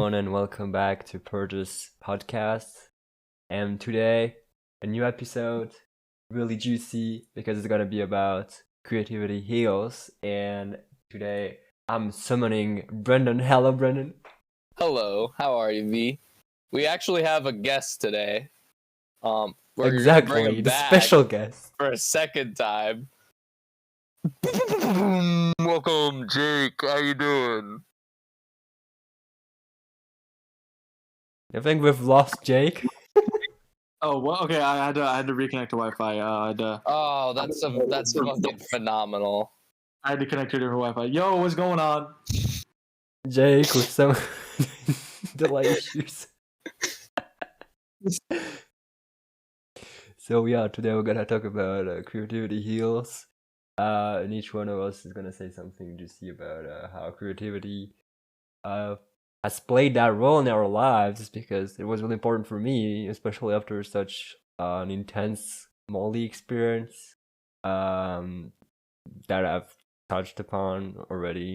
everyone, and welcome back to Purge's podcast. And today, a new episode, really juicy because it's gonna be about creativity heals. And today, I'm summoning Brandon. Hello, Brandon. Hello, how are you, V? We actually have a guest today. We're gonna bring Exactly, him the back special guest. for a second time. Welcome, Jake. How you doing? I think we've lost Jake. Oh well, okay. I had to reconnect to Wi-Fi. Oh, that's fucking phenomenal. I had to connect to different Wi-Fi. Yo, what's going on? Jake with some delay issues. So yeah, today we're gonna talk about creativity heals. And each one of us is gonna say something juicy about how creativity has played that role in our lives, because it was really important for me, especially after such an intense Molly experience that I've touched upon already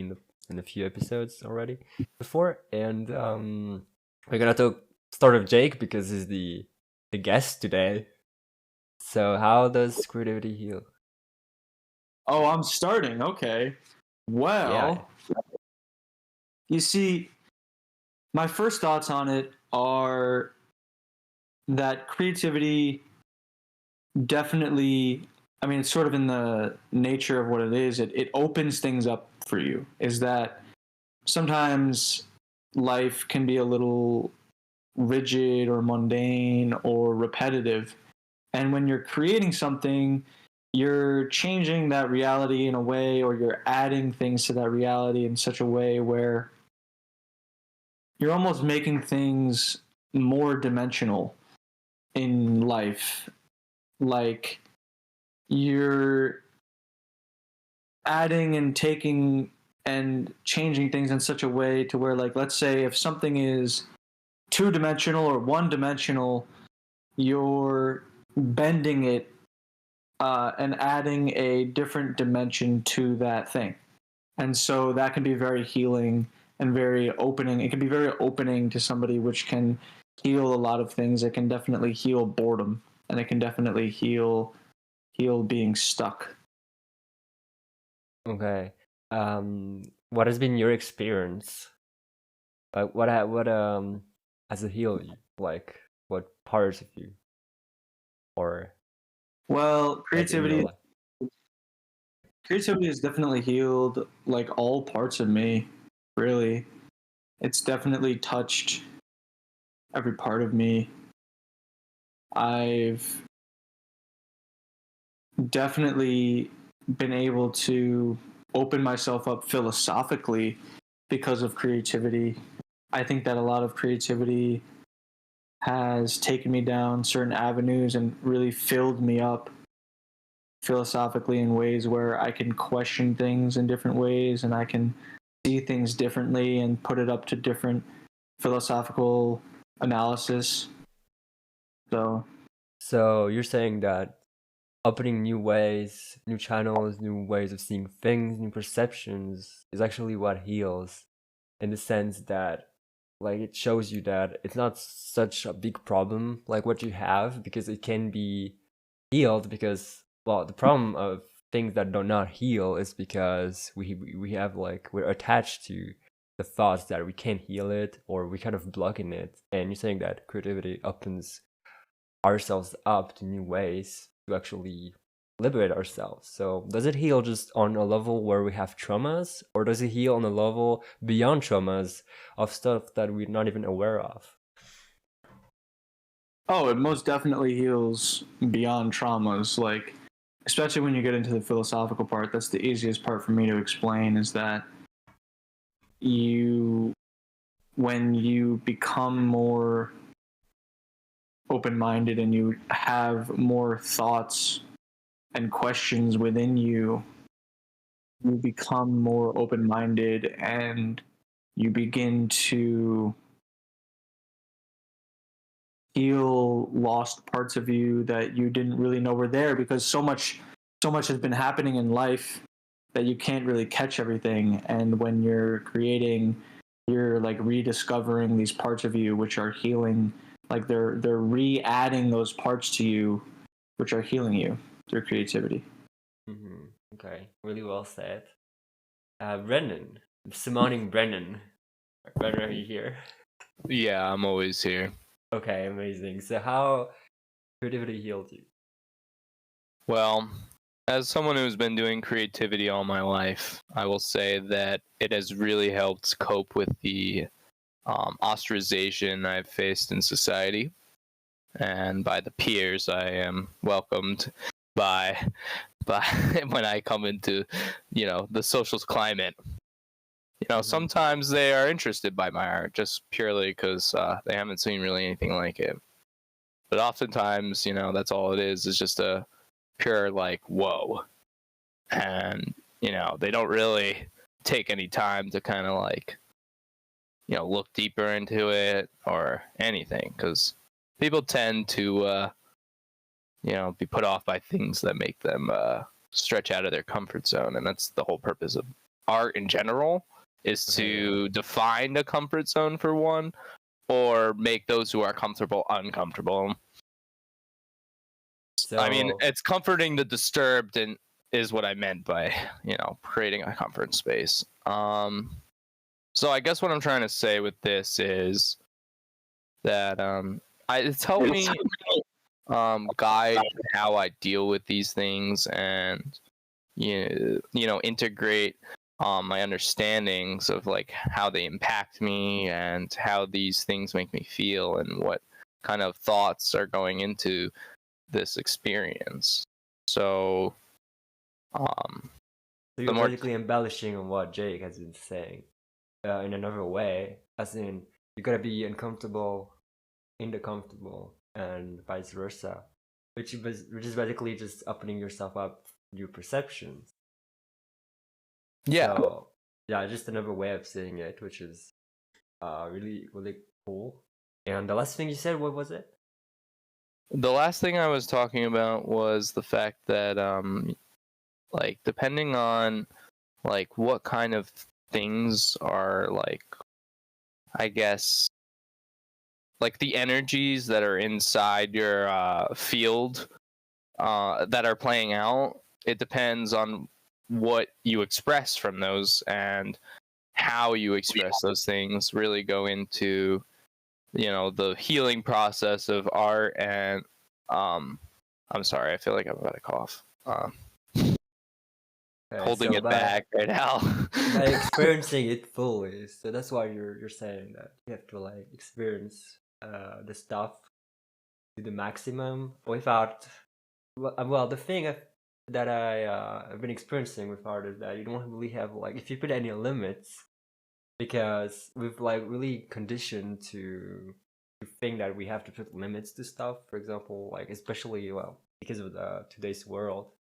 in a few episodes already before. And we're gonna start with Jake because he's the guest today. So how does creativity heal? Oh, I'm starting. Okay. Well, you see, my first thoughts on it are that creativity definitely. I mean, it's sort of in the nature of what it is. It opens things up for you. Is that sometimes life can be a little rigid or mundane or repetitive. And when you're creating something, you're changing that reality in a way, or you're adding things to that reality in such a way where you're almost making things more dimensional in life. Like you're adding and taking and changing things in such a way to where, like, let's say if something is two-dimensional or one-dimensional, you're bending it and adding a different dimension to that thing. And so that can be very healing and very opening. It can be very opening to somebody, which can heal a lot of things. It can definitely heal boredom, and it can definitely heal being stuck. Okay. What has been your experience? Like what has it healed you? Like what parts of you? Or Well, like in your life? creativity has definitely healed like all parts of me, really. It's definitely touched every part of me. I've definitely been able to open myself up philosophically because of creativity. I think that a lot of creativity has taken me down certain avenues and really filled me up philosophically in ways where I can question things in different ways, and I can see things differently and put it up to different philosophical analysis. So you're saying that opening new ways, new channels, new ways of seeing things, new perceptions is actually what heals, in the sense that like it shows you that it's not such a big problem like what you have, because it can be healed. Because, well, the problem of things that do not heal is because we have, like, we're attached to the thoughts that we can't heal it, or we kind of block in it. And you're saying that creativity opens ourselves up to new ways to actually liberate ourselves. So does it heal just on a level where we have traumas, or does it heal on a level beyond traumas of stuff that we're not even aware of? Oh, it most definitely heals beyond traumas. Like, especially when you get into the philosophical part, that's the easiest part for me to explain, is that when you become more open-minded and you have more thoughts and questions within you, you become more open-minded and you begin to heal lost parts of you that you didn't really know were there, because so much has been happening in life that you can't really catch everything. And when you're creating, you're like rediscovering these parts of you which are healing. Like they're re-adding those parts to you which are healing you through creativity. Okay, really well said. Brendan, summoning Brendan. Brendan, are you here? Yeah, I'm always here. Okay, amazing. So how creativity healed you? Well, as someone who's been doing creativity all my life, I will say that it has really helped cope with the ostracization I've faced in society, and by the peers I am welcomed by when I come into, the social climate. Sometimes they are interested by my art just purely because they haven't seen really anything like it. But oftentimes, that's all it is just a pure like, whoa. And, they don't really take any time to kind of like, look deeper into it or anything, because people tend to, be put off by things that make them stretch out of their comfort zone. And that's the whole purpose of art in general, is to define a comfort zone for one, or make those who are comfortable uncomfortable. So, I mean, it's comforting the disturbed, and is what I meant by, creating a comfort space. So I guess what I'm trying to say with this is that it's helped me guide how I deal with these things, and integrate my understandings of like how they impact me and how these things make me feel and what kind of thoughts are going into this experience. So you're basically embellishing on what Jake has been saying in another way, as in you gotta be uncomfortable in the comfortable and vice versa, which is basically just opening yourself up to new perceptions. Yeah. So, yeah, just another way of saying it, which is really, really cool. And the last thing you said, what was it? The last thing I was talking about was the fact that like depending on like what kind of things are like, I guess, like the energies that are inside your field that are playing out, it depends on what you express from those, and how you express those things really go into the healing process of art. And I'm sorry, I feel like I'm about to cough. Holding it back right now. By experiencing it fully, so that's why you're saying that you have to like experience the stuff to the maximum without. Well, the thing that I've been experiencing with art is that you don't really have like, if you put any limits, because we've like really conditioned to think that we have to put limits to stuff. For example, like especially because of today's world.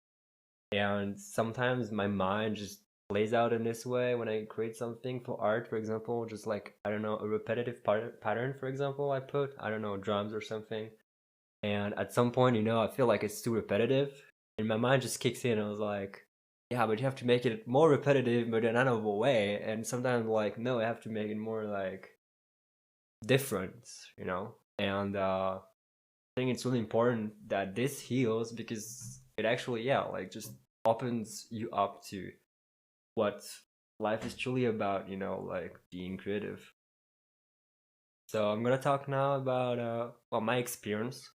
And sometimes my mind just plays out in this way when I create something for art, for example, just like, I don't know, a repetitive pattern, for example, I put, I don't know, drums or something. And at some point, I feel like it's too repetitive. And my mind just kicks in. I was like, yeah, but you have to make it more repetitive, but in another way. And sometimes, like, no, I have to make it more, like, different, And I think it's really important that this heals, because it actually, like just opens you up to what life is truly about, like being creative. So I'm gonna talk now about my experience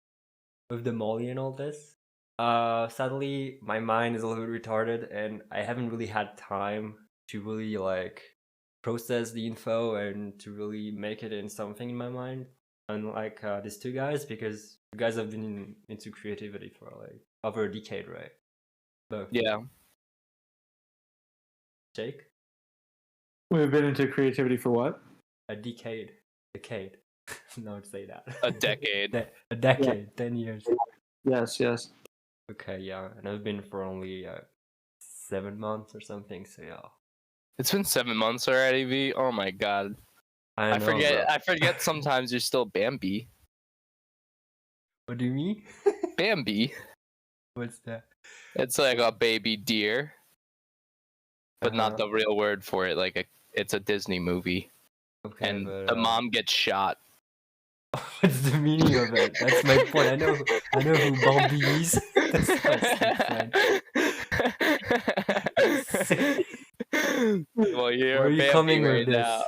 with the Molly and all this. Sadly, my mind is a little bit retarded, and I haven't really had time to really like process the info and to really make it in something in my mind. Unlike these two guys, because you guys have been into creativity for like over a decade, right? Both. Yeah. Jake? We've been into creativity for what? A decade. Decade. No, say that. A decade. A decade. Yeah. 10 years. Yes. Okay, yeah. And I've been for only 7 months or something, so yeah. It's been 7 months already, V. Oh my god. I forget sometimes you're still Bambi. What do you mean? Bambi. What's that? It's like a baby deer, but not the real word for it. Like it's a Disney movie. Okay, and but the mom gets shot. what's the meaning of it? That's my point. I know who Bambi is. That's why I speak French. Well, Where you're are a you Bambi coming with right this? now.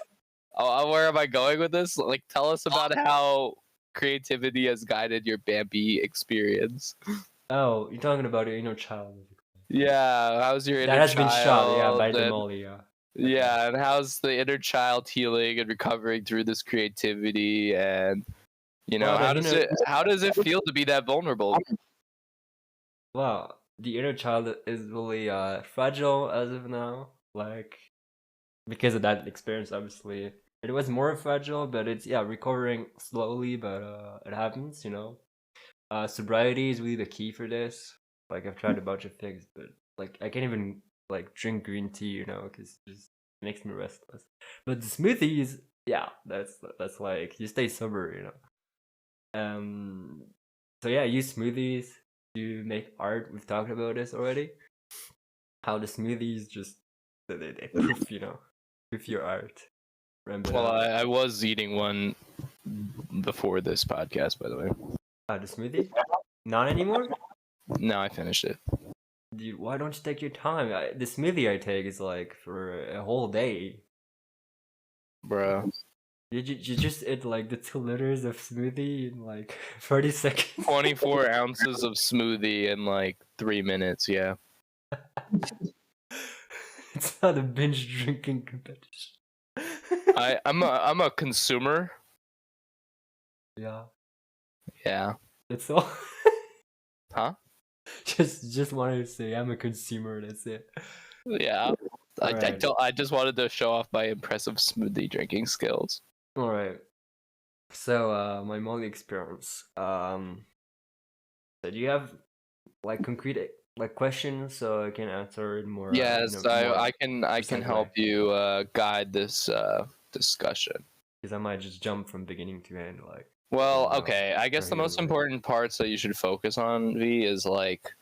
Oh, where am I going with this? Like, tell us about how creativity has guided your Bambi experience. Oh, you're talking about your inner child. Yeah, how's your That inner has been shot, yeah, by child? the And, molly, yeah. yeah, and how's the inner child healing and recovering through this creativity? And Well, the inner how does it feel to be that vulnerable? well, the inner child is really fragile as of now. Like because of that experience, obviously. It was more fragile, but it's recovering slowly, but it happens, you know. Sobriety is really the key for this. Like I've tried a bunch of things, but like I can't even like drink green tea, you know, because it just makes me restless. But the smoothies, yeah, that's like you stay sober, you know. So yeah, use smoothies to make art. We've talked about this already. How the smoothies just they proof, you know, proof your art. Ramp it Well, up. I was eating one before this podcast, by the way. The smoothie? Not anymore? No, I finished it. Dude, why don't you take your time? The smoothie I take is like for a whole day. Bro. You just eat like the 2 liters of smoothie in like 30 seconds. 24 ounces of smoothie in like 3 minutes, yeah. It's not a binge drinking competition. I'm a consumer. Yeah, Yeah. that's all. Huh? Just wanted to say I'm a consumer. That's it. Yeah. Alright. I just wanted to show off my impressive smoothie drinking skills. All right. So, my Molly experience. So do you have like concrete like questions so I can answer it more? Yes, More I can precise help way? you guide this discussion. Because I might just jump from beginning to end, like. Well, and, okay. I guess the either most way. important parts that you should focus on, V, is like,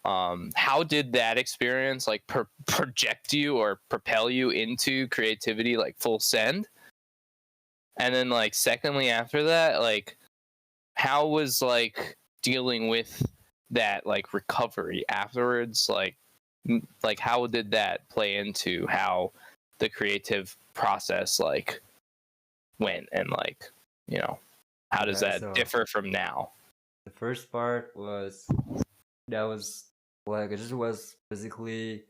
how did that experience like project you or propel you into creativity, like full send? And then, like, secondly, after that, like, how was like dealing with that like recovery afterwards? Like how did that play into how the creative process like went, and like, you know, how does Okay, that so differ from now? the first part was that was like I just was physically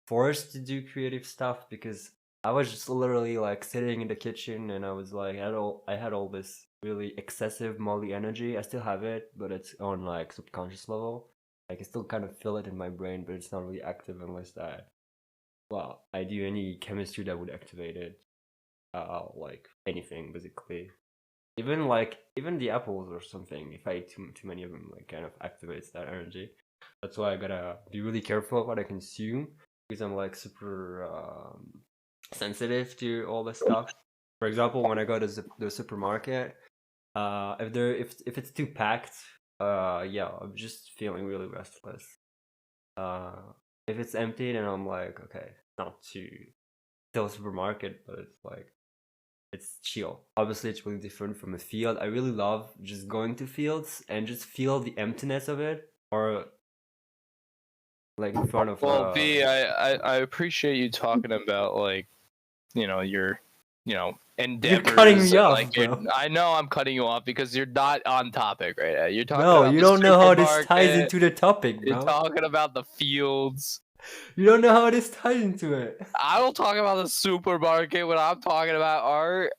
forced to do creative stuff because I was just literally like sitting in the kitchen and I was like I had all this really excessive Molly energy. I still have it, but it's on like subconscious level. Like I still kind of feel it in my brain, but it's not really active unless I do any chemistry that would activate it. Like anything basically. Even the apples or something, if I eat too many of them, like kind of activates that energy. That's why I gotta be really careful what I consume because I'm like super sensitive to all this stuff. For example, when I go to the supermarket, if it's too packed, yeah, I'm just feeling really restless. If it's empty, then I'm like, okay, not too still a supermarket, but it's like it's chill. Obviously, it's really different from a field. I really love just going to fields and just feel the emptiness of it, or like in front of. Well, V, I appreciate you talking about like, you know, your, you know, You're endeavors. cutting me off, Like, bro. I know I'm cutting you off because you're not on topic right now. You're talking No, about you the don't know how this ties supermarket. into the topic, You're bro. talking about the fields. You don't know how this ties into it. I don't talk about the supermarket when I'm talking about art.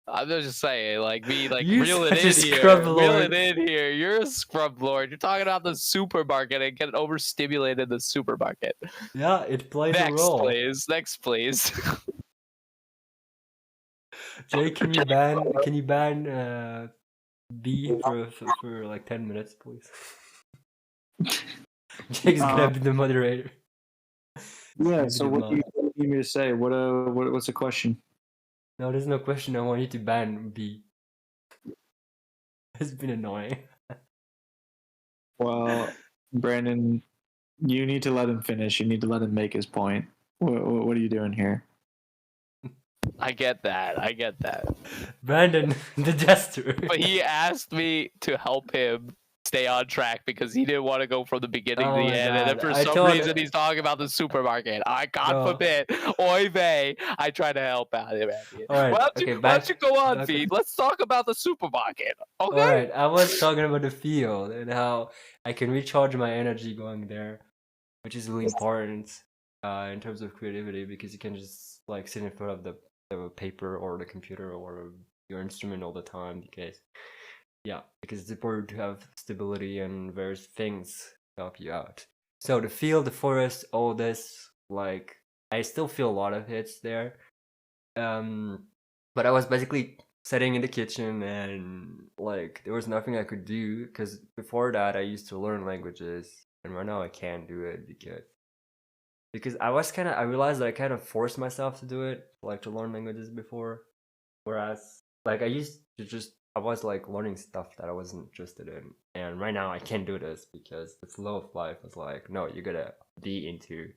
I'm just saying, like, me, like, You're reel it such a in scrub here. Reel it lord. in here. You're a scrub lord. You're talking about the supermarket and getting overstimulated in the supermarket. Yeah, it plays a Next, role. please. Next, please. Jay, can you ban B for like 10 minutes, please? Jake's gonna be the moderator. Yeah. Maybe So the what do mod. you need me to say? What's the question? No, there's no question. I want you to ban B. It's been annoying. Well, Brandon, you need to let him finish. You need to let him make his point. What are you doing here? I get that. Brandon, the jester. But he asked me to help him stay on track because he didn't want to go from the beginning to Oh the my end. And then god! for I some thought. reason, he's talking about the supermarket. God No. forbid, oy vey, I try to help out him. All right. Okay. Why don't you go on, back. Feed? Let's talk about the supermarket, All okay? right. I was talking about the field and how I can recharge my energy going there, which is really important in terms of creativity because you can just like sit in front of the paper or the computer or your instrument all the time because it's important to have stability and various things to help you out. So the field, the forest, all this, like I still feel a lot of hits there. But I was basically sitting in the kitchen and like there was nothing I could do because before that I used to learn languages and right now I can't do it because I realized that I kind of forced myself to do it, like to learn languages before. Whereas like I was like learning stuff that I wasn't interested in. And right now I can't do this because the flow of life was like, no, you gotta be into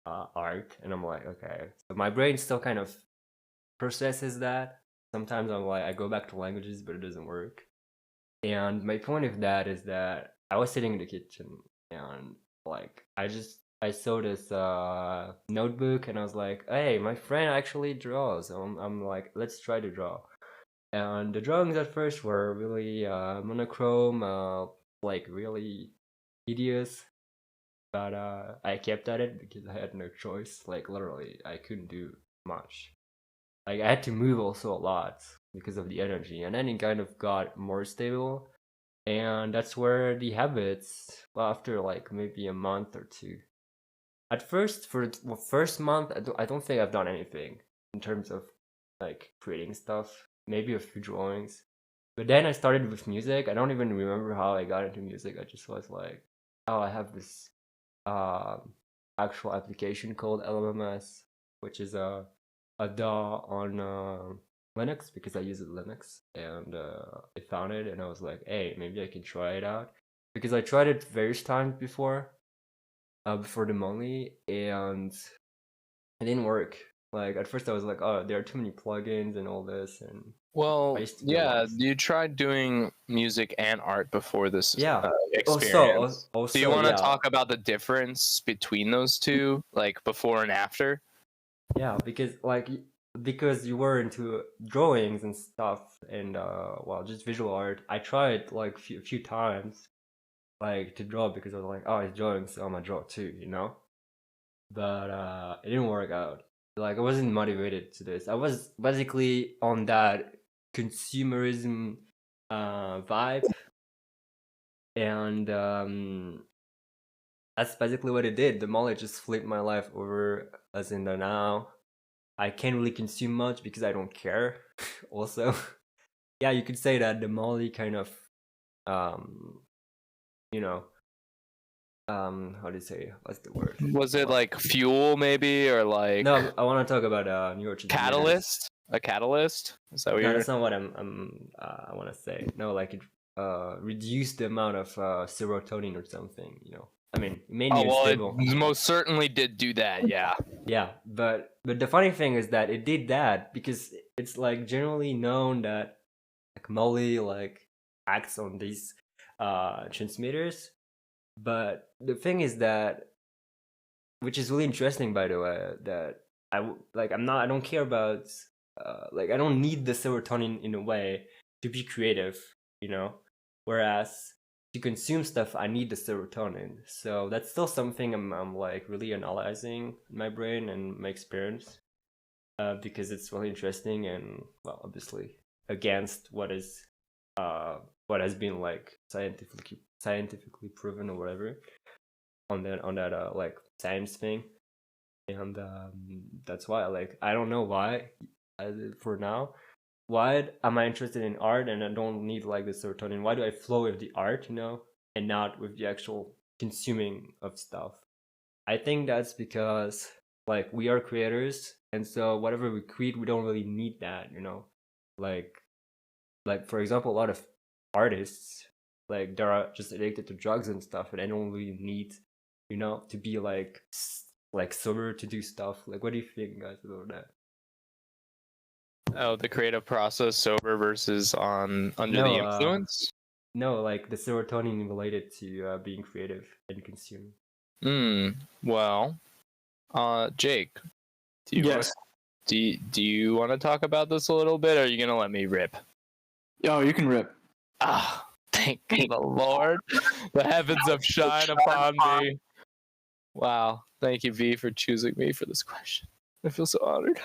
art. And I'm like, okay. So my brain still kind of processes that. Sometimes I'm like, I go back to languages, but it doesn't work. And my point of that is that I was sitting in the kitchen and like I saw this notebook and I was like, hey, my friend actually draws. So I'm like, let's try to draw. And the drawings at first were really monochrome, like really hideous. But I kept at it because I had no choice. Like literally, I couldn't do much. Like I had to move also a lot because of the energy, and then it kind of got more stable. And that's where the habits, well, after like maybe a month or two. At first, for the first month, I don't think I've done anything in terms of like creating stuff. Maybe a few drawings. But then I started with music. I don't even remember how I got into music. I just was like, oh, I have this actual application called LMMS, which is a DAW on Linux because I use it Linux, and I found it and I was like, hey, maybe I can try it out because I tried it various times before the monthly, and it didn't work. Like at first I was like, oh, there are too many plugins and all this, and Well, I used to get yeah, lost. you tried doing music and art before this Yeah. experience. Also, Do you want to yeah. talk about the difference between those two, like before and after? Yeah, because you were into drawings and stuff and well, just visual art. I tried like a few times like to draw because I was like, oh, it's drawing, so I'm gonna draw too, you know? But it didn't work out. Like I wasn't motivated to this. I was basically on that consumerism vibe, and that's basically what it did. The mall just flipped my life over, as in the now. I can't really consume much because I don't care. Also, yeah, you could say that the Molly kind of, um, you know, how do you say? What's the word? Was it like fuel, maybe, or like No, I want to talk about neurotransmitters. catalyst? A catalyst? Is that what No, you're? that's not what I want to say. No, like it reduced the amount of serotonin or something. You know, I mean, it made me Oh well, it unstable. most certainly did do that. Yeah. Yeah, but the funny thing is that it did that because it's like generally known that like Molly like acts on these transmitters. But the thing is that, which is really interesting, by the way, that I don't care about like I don't need the serotonin in a way to be creative, you know. Whereas to consume stuff, I need the serotonin. So that's still something I'm like really analyzing in my brain and my experience because it's really interesting and well, obviously against what has been like scientifically proven or whatever on that like science thing. And that's why like I don't know why for now why am I interested in art and I don't need like the serotonin. Why do I flow with the art, you know, and not with the actual consuming of stuff? I think that's because like we are creators, and so whatever we create, we don't really need that, you know. Like for example, a lot of artists like they're just addicted to drugs and stuff, and they don't really need, you know, to be like sober to do stuff. Like, what do you think, guys, about that? Oh, the creative process, sober versus under the influence? No, like the serotonin related to being creative and consuming. Well, Jake, do you Yes. do you want to talk about this a little bit, or are you gonna let me rip? Oh, you can rip. Ah, thank the Lord. The heavens have shined upon me. Wow. Thank you, V, for choosing me for this question. I feel so honored.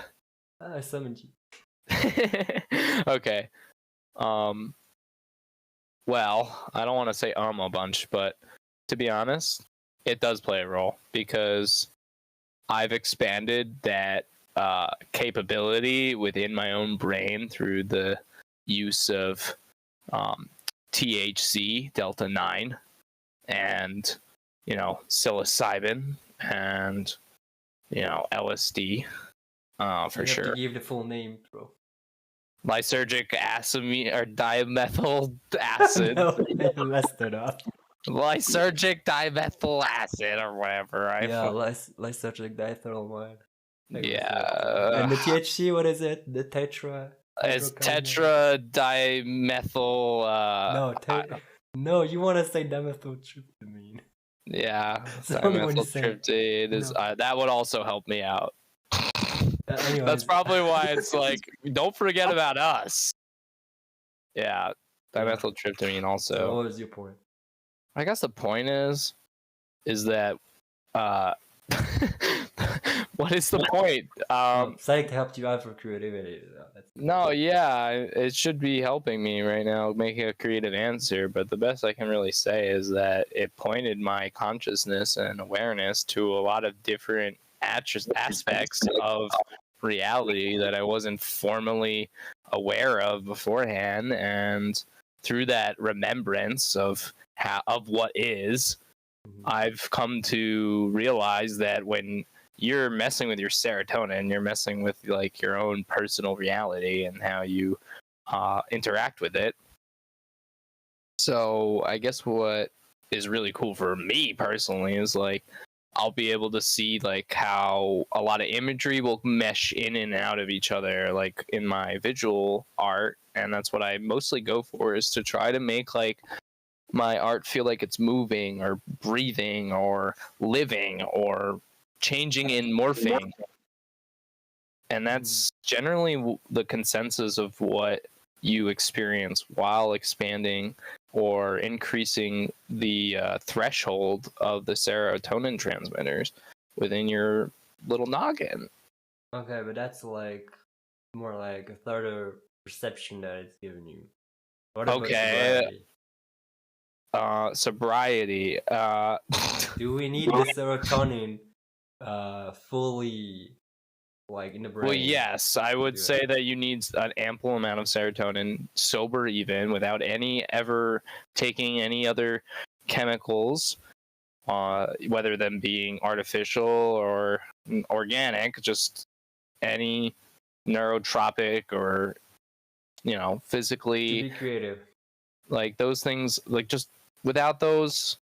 I summoned you. Okay. Well, I don't want to say a bunch, but to be honest, it does play a role because I've expanded that capability within my own brain through the use of THC, Delta 9, and, psilocybin, and, LSD, for You have sure. to give the full name, bro. Lysergic acid or dimethyl acid. No, I messed it up. Lysergic dimethyl acid or whatever. Lysergic diethylamide. Yeah. And the THC, what is it? The tetra. It's hydrocarbon? tetra-dimethyl. No, you want to say dimethyltryptamine. Yeah, That's the only one you say. dimethyltryptamine is that would also help me out. Anyways. That's probably why it's like, don't forget about us. Yeah, dimethyltryptamine also. So what was your point? I guess the point is that what is the point? Psych helped you out for creativity. No, yeah, it should be helping me right now make a creative answer, but the best I can really say is that it pointed my consciousness and awareness to a lot of different aspects of reality that I wasn't formally aware of beforehand, and through that remembrance of what is, I've come to realize that when you're messing with your serotonin, you're messing with like your own personal reality and how you interact with it. So I guess what is really cool for me personally is like I'll be able to see like how a lot of imagery will mesh in and out of each other, like in my visual art, and that's what I mostly go for, is to try to make like my art feel like it's moving or breathing or living or changing and morphing. And that's generally the consensus of what you experience while expanding or increasing the threshold of the serotonin transmitters within your little noggin. Okay, but that's like more like a third perception that it's giving you. What about sobriety? Do we need the serotonin fully like in the brain? Well, yes, I would say that you need an ample amount of serotonin, sober even, without ever taking any other chemicals, whether them being artificial or organic, just any neurotropic or physically to be creative. Like those things, like just without those,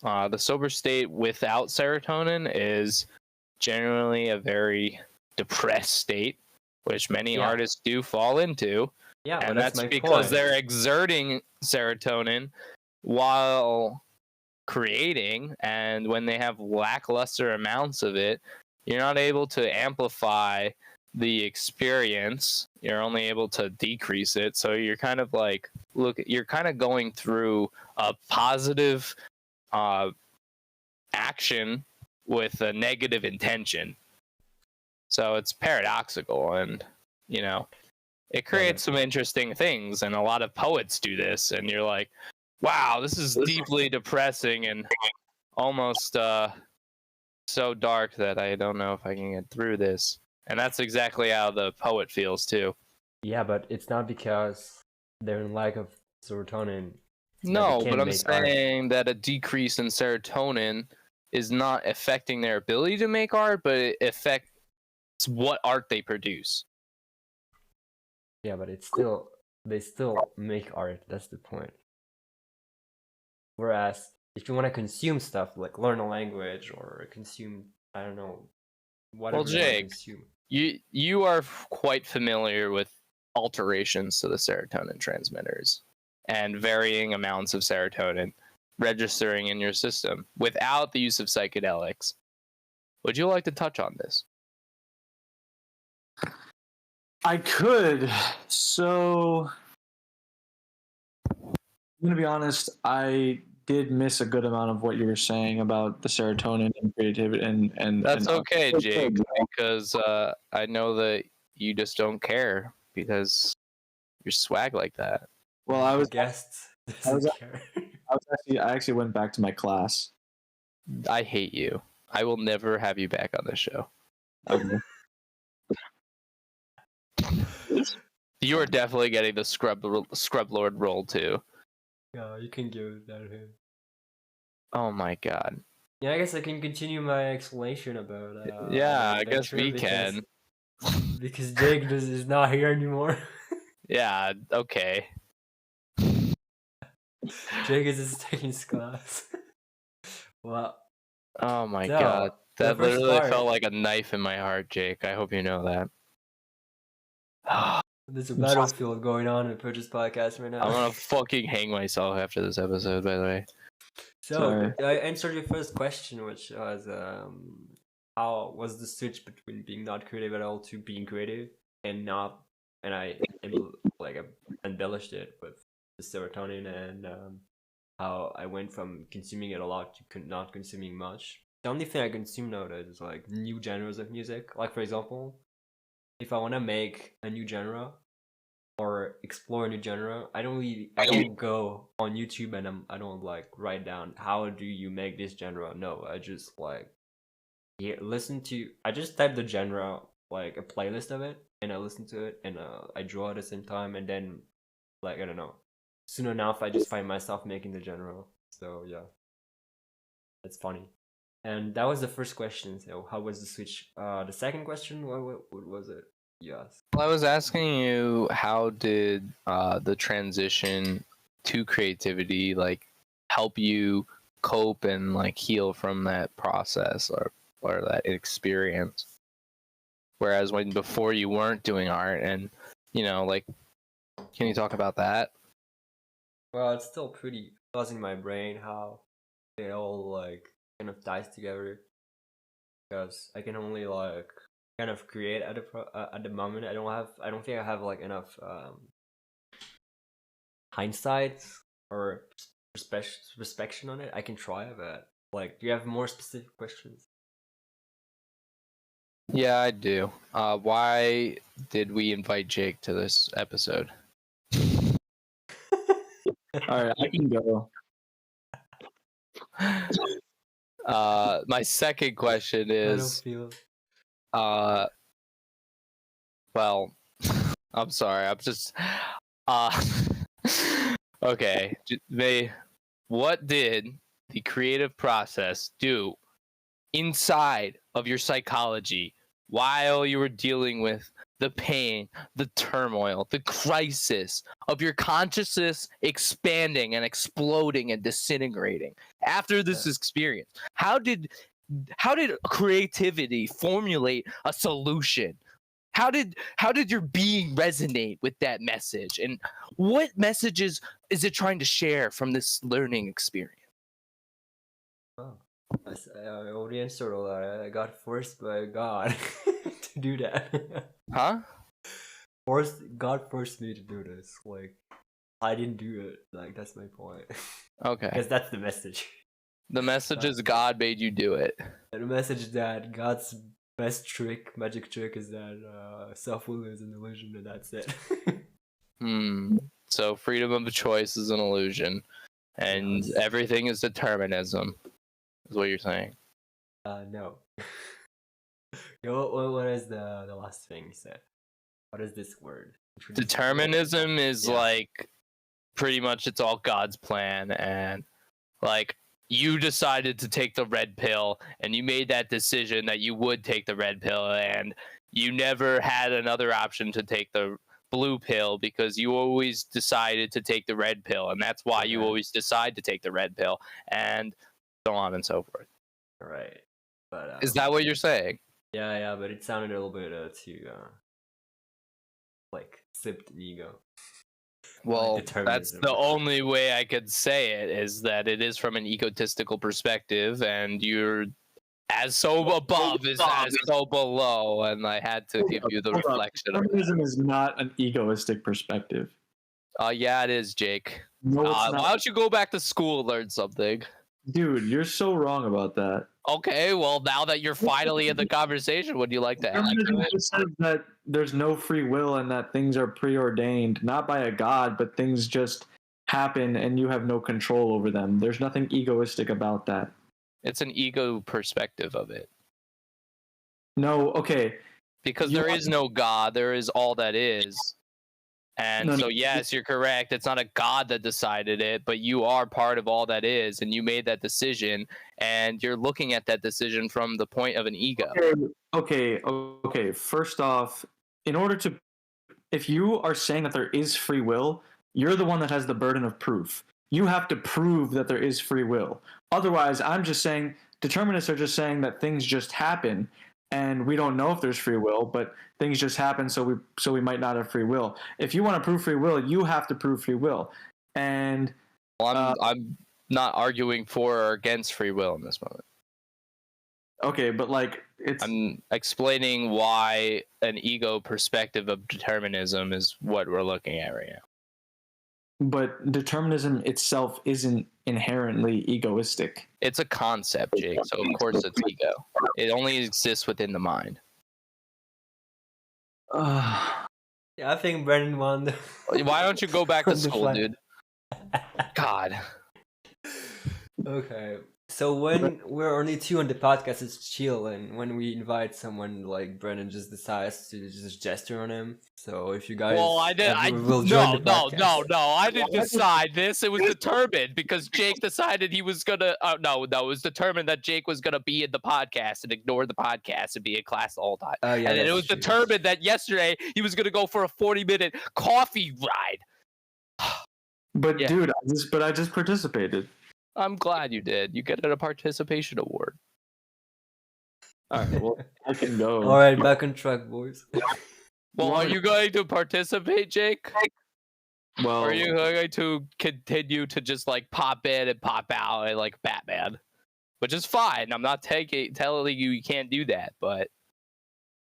the sober state without serotonin is generally a very depressed state, which many artists do fall into. Yeah, and that's because point. They're exerting serotonin while creating, and when they have lackluster amounts of it, you're not able to amplify the experience. You're only able to decrease it. So you're kind of like, you're kind of going through a positive action with a negative intention. So it's paradoxical, and it creates some interesting things, and a lot of poets do this, and you're like, wow, this is deeply depressing and almost so dark that I don't know if I can get through this. And that's exactly how the poet feels too. Yeah, but it's not because they're in lack of serotonin. No, but I'm saying that a decrease in serotonin is not affecting their ability to make art, but it affects what art they produce. Yeah, but they still make art. That's the point. Whereas if you want to consume stuff, like learn a language or consume, I don't know, whatever you want to consume. you are quite familiar with alterations to the serotonin transmitters and varying amounts of serotonin registering in your system without the use of psychedelics. Would you like to touch on this? I could. So, I'm going to be honest, I did miss a good amount of what you were saying about the serotonin and creativity and That's and okay, Jake, because I know that you just don't care because you're swag like that. Well, I The was guest I doesn't was- care. I actually went back to my class. I hate you. I will never have you back on this show. Okay. You are definitely getting the scrub lord role too. Yeah, you can give that him. Oh my god. Yeah, I guess I can continue my explanation about. Yeah, my I guess adventure we because, can. because Jake is not here anymore. Yeah, okay. Jake is just taking his class. Well, Oh my so, god. the That first literally part- felt like a knife in my heart, Jake. I hope you know that. there's a battlefield going on in Purchase Podcast right now. I'm gonna fucking hang myself after this episode, by the way. So Sorry. I answered your first question, which was how was the switch between being not creative at all to being creative and not, and I embellished it with the serotonin and how I went from consuming it a lot to not consuming much. The only thing I consume nowadays is like new genres of music. Like for example, if I want to make a new genre or explore a new genre, I don't go on YouTube and I don't like write down how do you make this genre. No, I just like I just type the genre, like a playlist of it, and I listen to it and I draw at the same time, and then like I don't know, soon enough I just find myself making the genre. So yeah, that's funny. And that was the first question. So how was the switch? The second question, what was it? Yes. Well, I was asking you, how did the transition to creativity like help you cope and like heal from that process or that experience? Whereas when before you weren't doing art, and like, can you talk about that? Well, it's still pretty fuzzy in my brain how they all like kind of ties together, because I can only like kind of create at the moment. I don't think I have like enough hindsight or perspection on it. I can try, but like, do you have more specific questions? Yeah, I do. Why did we invite Jake to this episode? All right, I can go. My second question I don't is, feel. well, I'm sorry. I'm just, okay. What did the creative process do inside of your psychology while you were dealing with the pain, the turmoil, the crisis of your consciousness expanding and exploding and disintegrating after this experience? How did creativity formulate a solution? How did your being resonate with that message, and what messages is it trying to share from this learning experience? Oh, I already answered all that. I got forced by God to do that. Huh? God forced me to do this. Like, I didn't do it. Like, that's my point. Okay. Because that's the message. The message is God made you do it. And the message that God's best magic trick, is that self-will is an illusion, and that's it. So freedom of choice is an illusion, and Yes. everything is determinism, is what you're saying. No. What is the last thing you said? What is this word? Determinism is Yeah. like pretty much it's all God's plan, and like you decided to take the red pill and you made that decision that you would take the red pill, and you never had another option to take the blue pill because you always decided to take the red pill, and that's why you Okay. always decide to take the red pill, and so on and so forth. Right. But Is that what you're saying? Yeah, but it sounded a little bit too like sipped in ego. Well, that's determinism. the only way I could say it, is that it is from an egotistical perspective, and you're as so above is as so below, and I had to give you the reflection of Determinism is not an egoistic perspective. Yeah, it is, Jake. No, it's Why not. don't you go back to school and learn something? Dude, you're so wrong about that. Okay, well, now that you're finally in the conversation, would you like to add to Determinism it? just says that there's no free will and that things are preordained, not by a god, but things just happen and you have no control over them. There's nothing egoistic about that. It's an ego perspective of it. No, okay. Because there is no God, there is all that is. And so, yes, you're correct. It's not a God that decided it, but you are part of all that is, and you made that decision, and you're looking at that decision from the point of an ego. Okay. First off, if you are saying that there is free will, you're the one that has the burden of proof. You have to prove that there is free will. Otherwise, I'm just saying, determinists are just saying that things just happen, and we don't know if there's free will, but things just happen, so we might not have free will. If you want to prove free will, you have to prove free will. And I'm not arguing for or against free will in this moment. Okay, but I'm explaining why an ego perspective of determinism is what we're looking at right now. But determinism itself isn't inherently egoistic. It's a concept, Jake, so of course it's ego. It only exists within the mind. Yeah, I think Brandon won. Why don't you go back to school, dude? God. Okay. So when we're only two on the podcast, it's chill, and when we invite someone, like Brandon just decides to just gesture on him. So if you guys, well, I did. I didn't decide this. It was determined because Jake decided he was gonna. It was determined that Jake was gonna be in the podcast and ignore the podcast and be in class the whole time. Yeah, and then it was determined that yesterday he was gonna go for a 40-minute coffee ride. But dude, I just participated. I'm glad you did. You get a participation award. All right, well, I can go. All right, back on track, boys. Well, are you going to participate, Jake? Well, or are you going to continue to just like pop in and pop out and like Batman? Which is fine. I'm not telling you can't do that, but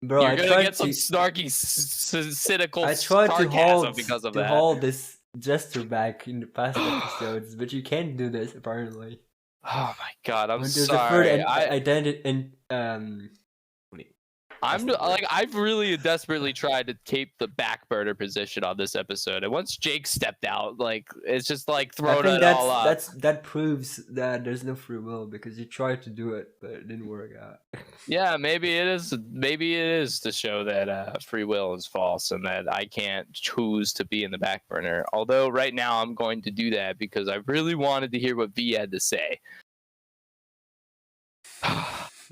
bro, you're gonna get some snarky, cynical sarcasm because of that. Hold this gesture back in the past episodes, but you can't do this apparently. Oh my god, I'm sorry. I've really desperately tried to keep the back burner position on this episode, and once Jake stepped out, like it's just like throwing it all up. That proves that there's no free will because you tried to do it, but it didn't work out. Yeah, maybe it is. Maybe it is to show that free will is false and that I can't choose to be in the back burner. Although right now I'm going to do that because I really wanted to hear what V had to say.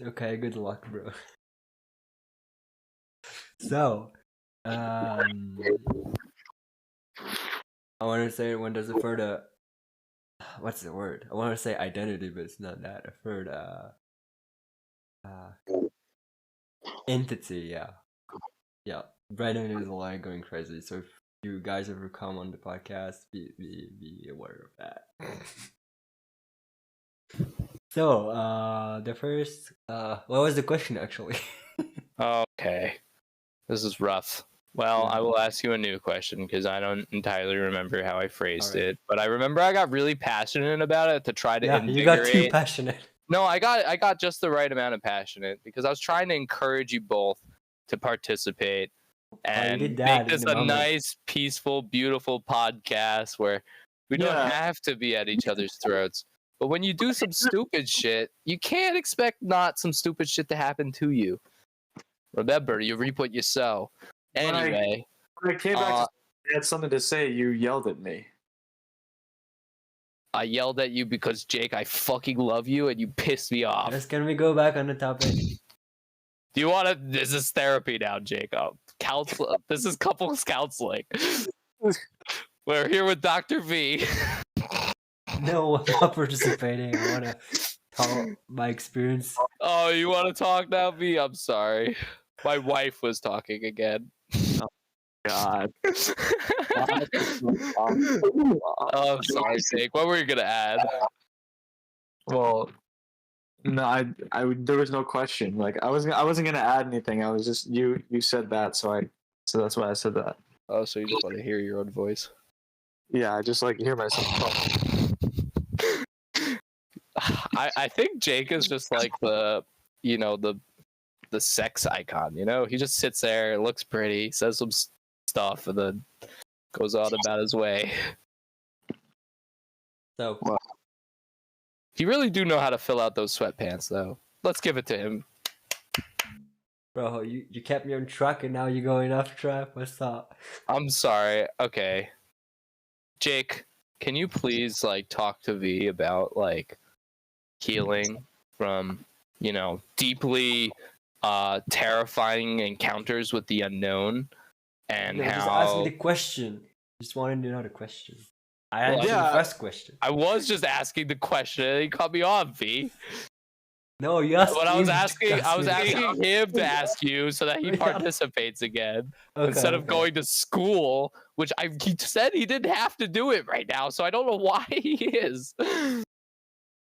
Okay, good luck, bro. So, I want to say when does it refer to what's the word? I want to say identity, but it's not that. I've heard entity. Yeah. Brandon is like going crazy. So if you guys ever come on the podcast, be aware of that. So, the first, what was the question actually? Okay. This is rough. Well, I will ask you a new question because I don't entirely remember how I phrased it, but I remember I got really passionate about it to try to invigorate. You got too passionate. No, I got just the right amount of passionate because I was trying to encourage you both to participate and make this a nice, peaceful, beautiful podcast where we don't have to be at each other's throats. But when you do some stupid shit, you can't expect not some stupid shit to happen to you. Remember, you reap what you sow. Anyway. When I came back I had something to say, you yelled at me. I yelled at you because, Jake, I fucking love you and you pissed me off. Just can we go back on the topic? Do you want to... This is therapy now, Jake. This is couples counseling. We're here with Dr. V. No, I'm not participating. I want to how my experience. Oh, you want to talk now, V? I'm sorry. My wife was talking again. God. Oh, sorry, Jake. What were you gonna add? Well, no, there was no question. Like I wasn't gonna add anything. I was just you said that, so that's why I said that. Oh, so you just want to hear your own voice? Yeah, I just like hear myself talk. I think Jake is just like the sex icon. He just sits there, looks pretty, says some stuff, and then goes on about his way. So He really do know how to fill out those sweatpants, though. Let's give it to him. bro, you kept me on track and now you're going off track. What's up? I'm sorry. Okay, Jake, can you please talk to V about healing from deeply terrifying encounters with the unknown, and No, how just ask me the question. Just wanted to know the question. I answered the first question. I was just asking the question and he cut me off, V. No, you asked But I was asking him him to ask you so that he participates again. Instead of going to school, which he said he didn't have to do it right now, so I don't know why he is.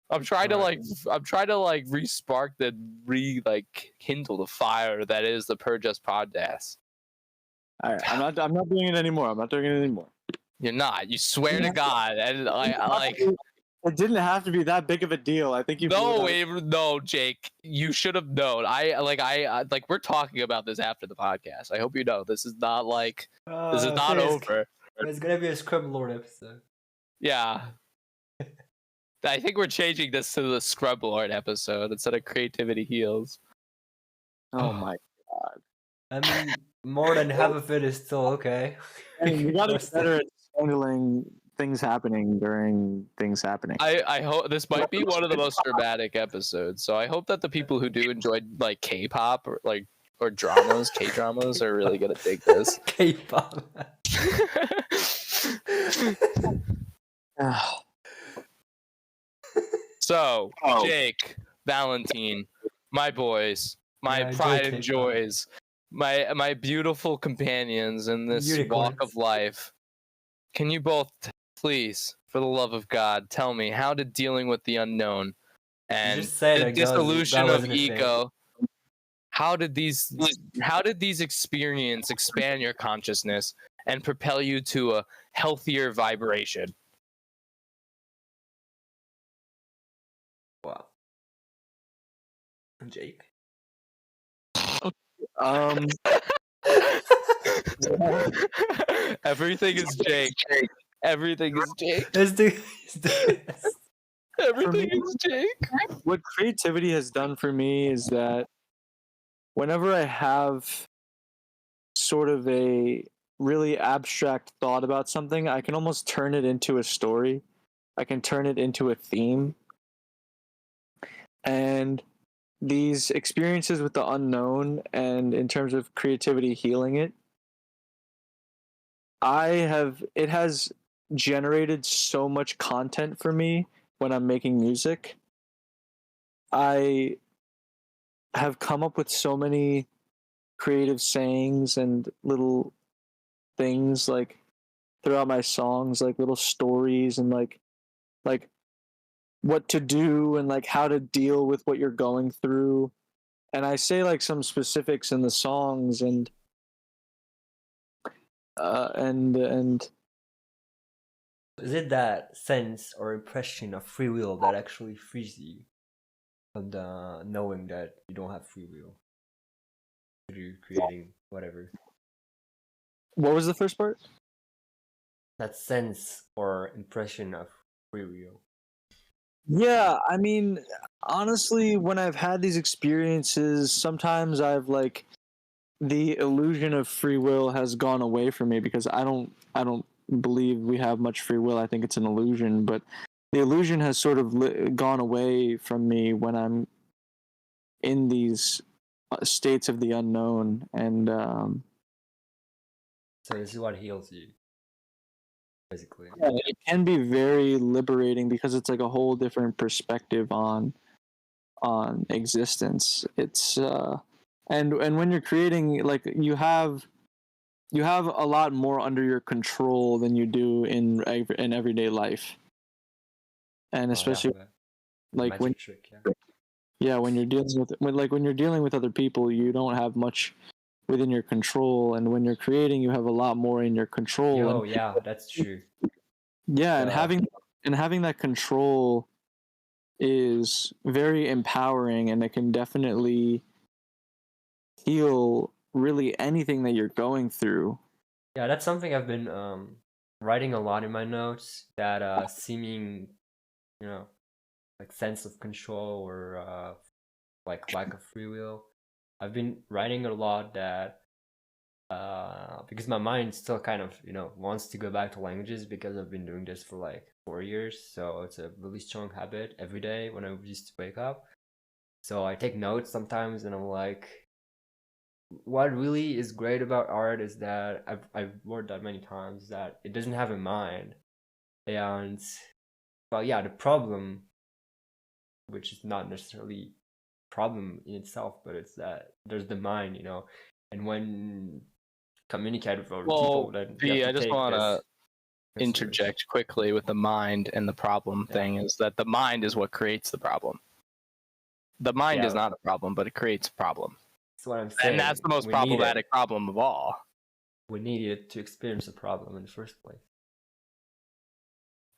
I'm trying to re-spark kindle the fire that is the Purge Us podcast. All right, I'm not doing it anymore. I'm not doing it anymore. You're not. You swear to God, and It didn't have to be that big of a deal. I think you. No, Jake. You should have known. We're talking about this after the podcast. I hope you know this is not over. It's gonna be a Scrub Lord episode. Yeah. I think we're changing this to the Scrub Lord episode instead of Creativity Heals. Oh my God. I mean, more than half of it is still okay. I mean, you gotta get better at handling things happening during things happening. I hope this might be one of the most dramatic episodes. So I hope that the people who do enjoy K-pop or dramas, K-dramas, are really gonna dig this. K-pop. So, Jake, Valentin, my boys, my pride and joys, my beautiful companions in this walk of life. Can you both please, for the love of God, tell me how did dealing with the unknown and the dissolution of ego, how did these experiences expand your consciousness and propel you to a healthier vibration? Wow. Jake. Everything is Jake. Everything is Jake. Let's do this. Everything is Jake. What creativity has done for me is that whenever I have sort of a really abstract thought about something, I can almost turn it into a story. I can turn it into a theme. And these experiences with the unknown, and in terms of creativity healing it, it has generated so much content for me when I'm making music. I have come up with so many creative sayings and little things throughout my songs, little stories and like what to do and how to deal with what you're going through. And I say some specifics in the songs and is it that sense or impression of free will that actually frees you from the knowing that you don't have free will through creating whatever? What was the first part? That sense or impression of free will. Yeah, I mean, honestly, when I've had these experiences, sometimes I've the illusion of free will has gone away from me because I don't believe we have much free will. I think it's an illusion, but the illusion has sort of gone away from me when I'm in these states of the unknown. And so this is what heals you, basically. Yeah, it can be very liberating because it's a whole different perspective on on existence. It's and when you're creating, like, you have a lot more under your control than you do in everyday life, and Oh, yeah, especially the like when magic trick, yeah. when you're dealing with when you're dealing with other people, you don't have much within your control, and when you're creating, you have a lot more in your control. Yo, And yeah, that's true. yeah, and The having that control is very empowering, and it can definitely heal really anything that you're going through. Yeah, that's something I've been writing a lot in my notes. That seeming, you know, like sense of control or like lack of free will. I've been writing a lot that because my mind still kind of wants to go back to languages because I've been doing this for like 4 years. So it's a really strong habit every day when I used to wake up. So I take notes sometimes, and I'm like, what really is great about art is that I've wrote that many times that it doesn't have a mind. And well, yeah, the problem, which is not necessarily problem in itself, but it's that there's the mind, and when communicate with other people, Well, then you have V, to I just take want this to serious. interject quickly with the mind and the problem Yeah. thing is that the mind is what creates the problem. The mind Yeah, is not a problem, but it creates a problem. that's what I'm saying. And that's the most We need it. problematic problem of all. We needed to experience the problem in the first place.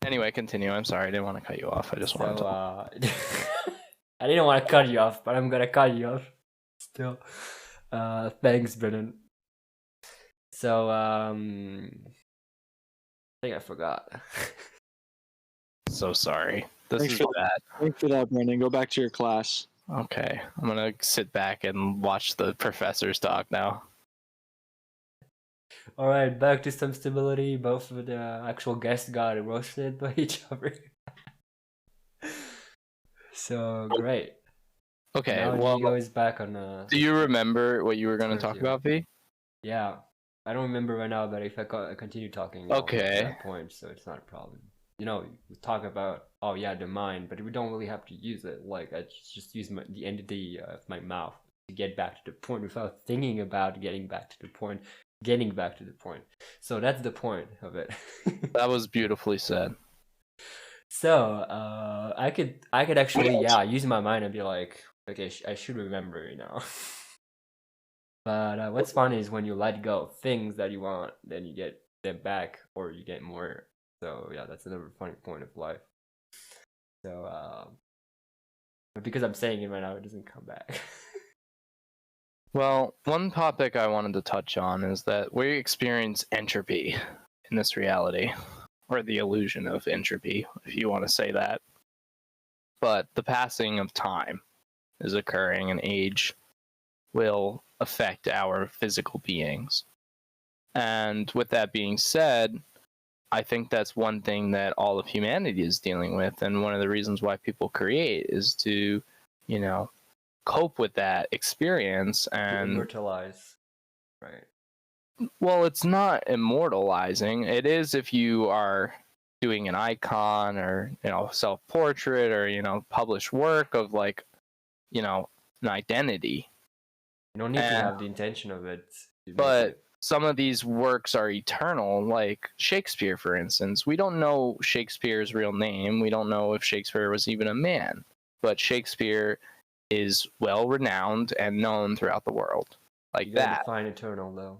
Anyway, continue. I'm sorry. I didn't want to cut you off. I just wanted to. I didn't want to cut you off, but I'm gonna cut you off still. Thanks, Brandon. So, I think I forgot. So sorry. This Thanks is for bad. Thanks for that, Brandon. Go back to your class. Okay. I'm going to sit back and watch the professors talk now. All right, back to some stability. Both of the actual guests got roasted by each other. So great. Okay. Now Well, Diego is back on. do you remember what you were going to talk about, V? Yeah, I don't remember right now, but if I continue talking, I'll get to that point, so it's not a problem. We talk about the mind, but we don't really have to use it. Like I just use the entity of my mouth to get back to the point without thinking about getting back to the point. So that's the point of it. That was beautifully said. So I could actually use my mind and be like, okay, I should remember, But what's funny is when you let go of things that you want, then you get them back, or you get more. So yeah, that's another funny point of life. So, but because I'm saying it right now, it doesn't come back. Well, one topic I wanted to touch on is that we experience entropy in this reality, or the illusion of entropy, if you want to say that. But the passing of time is occurring, and age will affect our physical beings. And with that being said, I think that's one thing that all of humanity is dealing with, and one of the reasons why people create is to, cope with that experience and immortalize, right? Well, it's not immortalizing. It is if you are doing an icon or self-portrait or published work of an identity. You don't need to have the intention of it. But some of these works are eternal, like Shakespeare, for instance. We don't know Shakespeare's real name. We don't know if Shakespeare was even a man. But Shakespeare is well-renowned and known throughout the world. Like that. Define eternal, though.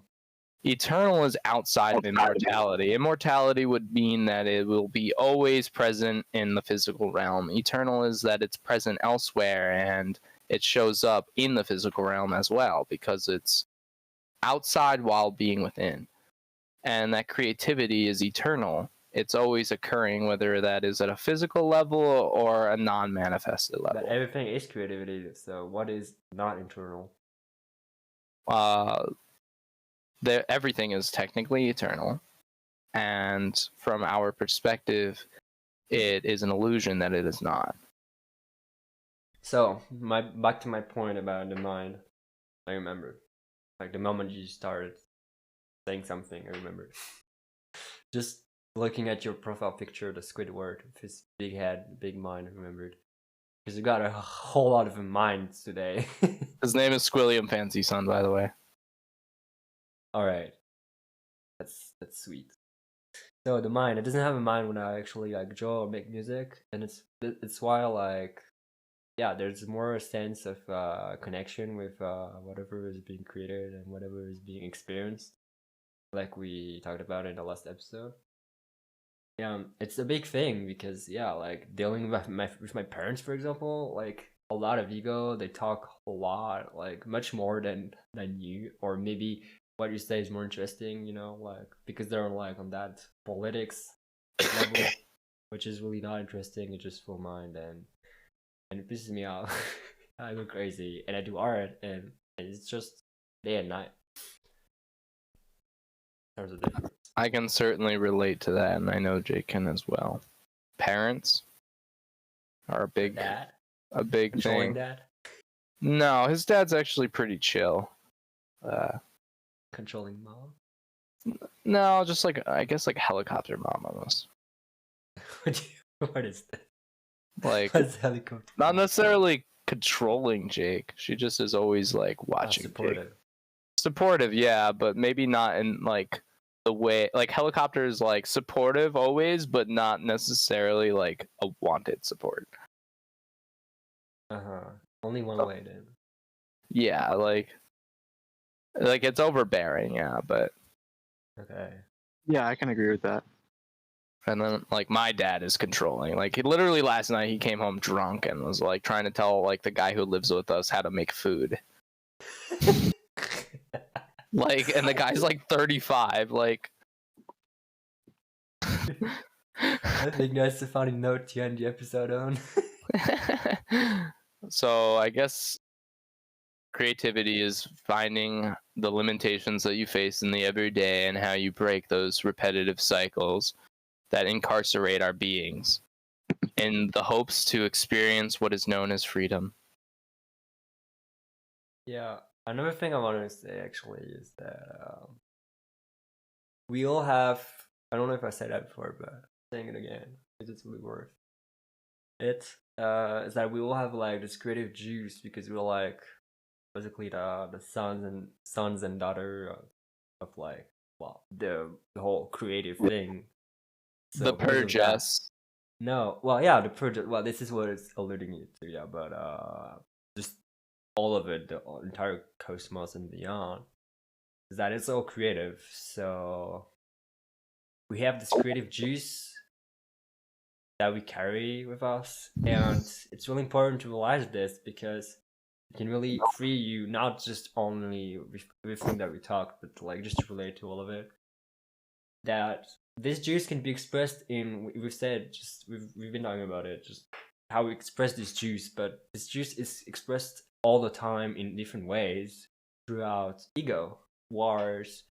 Eternal is outside of immortality. Immortality would mean that it will be always present in the physical realm. Eternal is that it's present elsewhere and it shows up in the physical realm as well because it's outside while being within. And that creativity is eternal. It's always occurring, whether that is at a physical level or a non-manifested level. But everything is creativity, so what is not eternal? Everything is technically eternal, and from our perspective, it is an illusion that it is not. So, back to my point about the mind. I remember, like the moment you started saying something, I remember. Just looking at your profile picture, the Squidward with his big head, big mind, I remembered. Because you got a whole lot of minds today. His name is Squilliam Fancy Son, by the way. All right, that's sweet. So the mind, it doesn't have a mind when I actually like draw or make music, and it's why like yeah, there's more a sense of connection with whatever is being created and whatever is being experienced, like we talked about in the last episode. Yeah, it's a big thing because yeah, like dealing with my parents, for example, like a lot of ego. They talk a lot, like much more than you, or maybe what you say is more interesting, you know, like because they're like on that politics level, which is really not interesting. It's just full mind and it pisses me off. I go crazy and I do art and it's just day and night. In terms of difference. I can certainly relate to that, and I know Jake can as well. Parents are a big Controlling thing. dad? No, his dad's actually pretty chill. Controlling mom? No, just like I guess like helicopter mom almost. What is that? Like What's helicopter? Not necessarily controlling Jake. She just is always like watching supportive. Jake. Supportive, yeah, but maybe not in like the way like helicopter is like supportive always, but not necessarily like a wanted support. Only one way then. Yeah, like it's overbearing, yeah, but okay. Yeah, I can agree with that. And then like my dad is controlling. Like literally last night he came home drunk and was like trying to tell like the guy who lives with us how to make food. Like, and the guy's like 35, like. I think that's a funny note to end the episode on. So I guess creativity is finding the limitations that you face in the everyday and how you break those repetitive cycles that incarcerate our beings in the hopes to experience what is known as freedom. Yeah. Another thing I wanted to say actually is that we all have, I don't know if I said that before, but saying it again because it's really worth it. Is that we all have like this creative juice because we're like basically the sons and daughter of like the whole creative thing. So the purge. No, well, yeah, the purge. Well, this is what it's alluding you to, yeah, but just all of it, the entire cosmos and beyond, is that it's all creative. So we have this creative juice that we carry with us, and it's really important to realize this because it can really free you, not just only with everything that we talked, but like just to relate to all of it. That this juice can be expressed in, we've said, just we've been talking about it, just how we express this juice, but this juice is expressed all the time in different ways throughout ego, wars,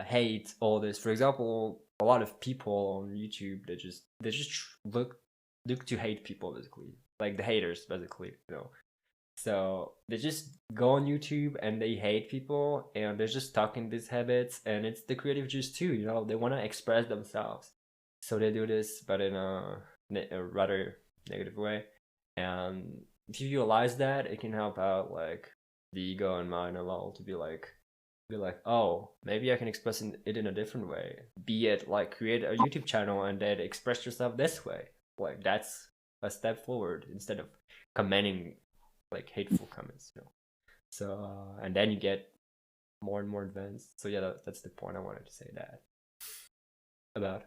hate, all this. For example, a lot of people on YouTube, they just look to hate people, basically, like the haters, basically, you know. So they just go on YouTube and they hate people and they're just stuck in these habits, and it's the creative juice too, you know, they want to express themselves. So they do this, but in a rather negative way. And if you realize that, it can help out like the ego and mind a lot to be like, oh, maybe I can express it in a different way. Be it like create a YouTube channel and then express yourself this way. Like that's a step forward instead of commenting like hateful comments, you know. So and then you get more and more advanced. So yeah, that's the point I wanted to say that about.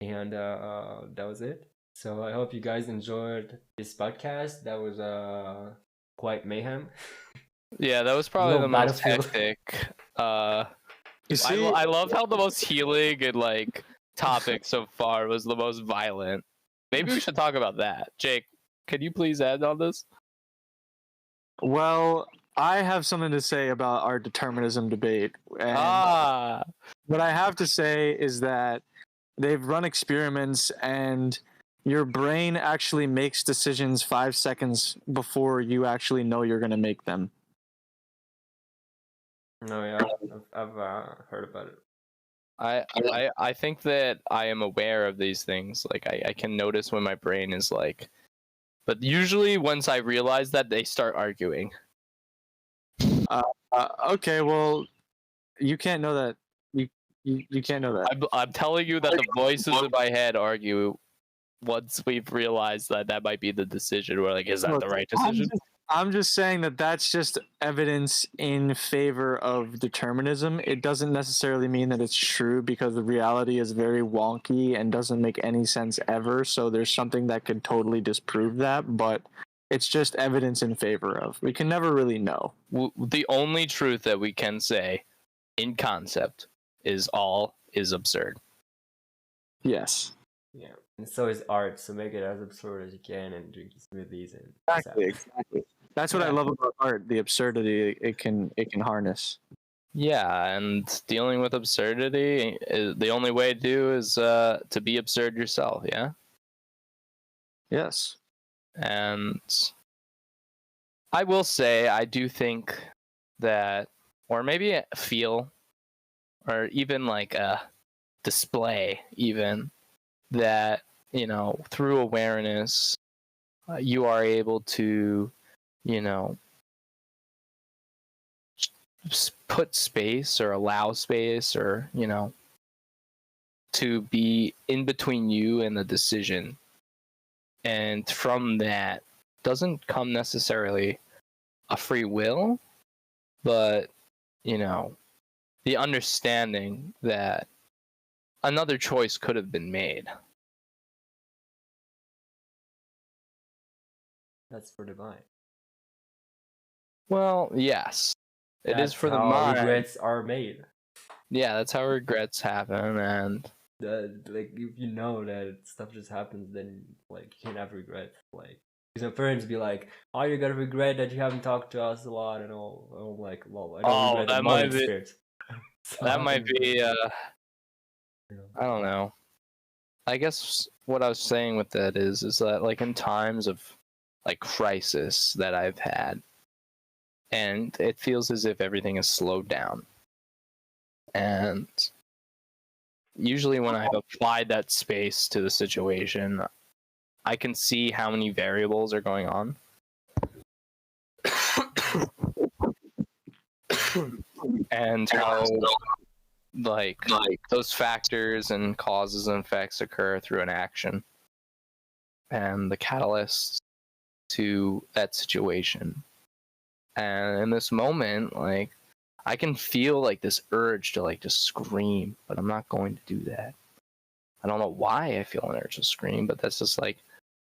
And that was it. So I hope you guys enjoyed this podcast. That was quite mayhem. Yeah, that was probably the most hectic. You see, I love how the most healing and like topic so far was the most violent. Maybe we should talk about that. Jake, can you please add on this? Well, I have something to say about our determinism debate. And what I have to say is that they've run experiments and your brain actually makes decisions 5 seconds before you actually know you're going to make them. No, yeah, I've heard about it. I think that I am aware of these things. Like I can notice when my brain is like But usually, once I realize that, they start arguing. Okay, well, you can't know that. You can't know that. I'm telling you that the voices in my head argue once we've realized that might be the decision. We're like, is that Look, the right decision? I'm just saying that that's just evidence in favor of determinism. It doesn't necessarily mean that it's true because the reality is very wonky and doesn't make any sense ever. So there's something that could totally disprove that, but it's just evidence in favor of. We can never really know. The only truth that we can say in concept is all is absurd. Yes. Yeah, and so is art. So make it as absurd as you can and drink your smoothies and Exactly. That's what I love about art, the absurdity it can harness. Yeah, and dealing with absurdity, the only way to do is to be absurd yourself, yeah? Yes. And I will say, I do think that, or maybe feel, or even like a display, even, that, you know, through awareness, you are able to, you know, put space or allow space or, you know, to be in between you and the decision. And from that doesn't come necessarily a free will, but, you know, the understanding that another choice could have been made. that's for divine. Well, yes. It is for the how mind. regrets are made. Yeah, that's how regrets happen, and Like if you know that stuff just happens, then like you can't have regrets. Like because my parents be like, "Oh, you gotta regret that you haven't talked to us a lot," and all. I'm like, "Well, I don't regret the moment experience." So that might be. you know. I don't know. I guess what I was saying with that is that like in times of like crisis that I've had, and it feels as if everything is slowed down, and usually when I've applied that space to the situation, I can see how many variables are going on. And how like those factors and causes and effects occur through an action. And the catalyst to that situation. And in this moment, like I can feel like this urge to like just scream, but I'm not going to do that. I don't know why I feel an urge to scream, but that's just like,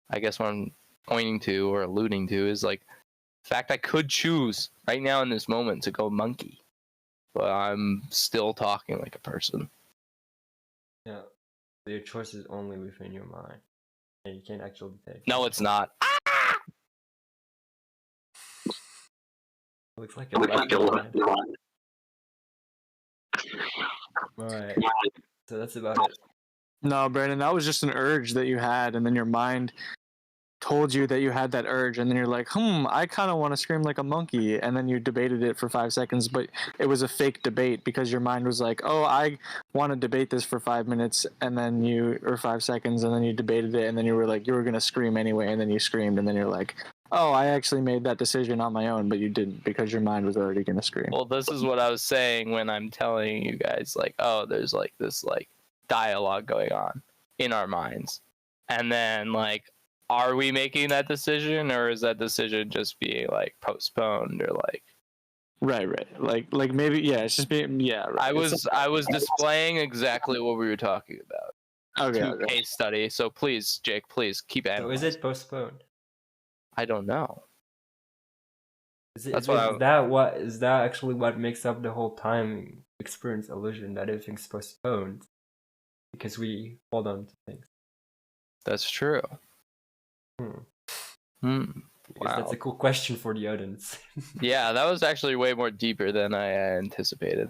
I guess what I'm pointing to or alluding to is like the fact I could choose right now in this moment to go monkey, but I'm still talking like a person. Yeah, your choice is only within your mind, and you can't actually take. No, it's not. Looks like a left line. Alright, so that's about it. No, Brandon, that was just an urge that you had, and then your mind told you that you had that urge, and then you're like, I kind of want to scream like a monkey, and then you debated it for 5 seconds, but it was a fake debate because your mind was like, oh, I want to debate this for 5 minutes, and then or 5 seconds, and then you debated it, and then you were like, you were going to scream anyway, and then you screamed, and then you're like, oh, I actually made that decision on my own, but you didn't because your mind was already going to scream. Well, this is what I was saying when I'm telling you guys, like, oh, there's like this like dialogue going on in our minds, and then like, are we making that decision, or is that decision just being like postponed, or like? Right. Like maybe, yeah. It's just being, yeah. Right. I was displaying exactly what we were talking about. Okay. Case study. So please, Jake, please keep analyzing. So is it postponed? I don't know. Is that actually what makes up the whole time experience illusion, that everything's postponed because we hold on to things? That's true. Wow. That's a cool question for the audience. Yeah, that was actually way more deeper than I anticipated.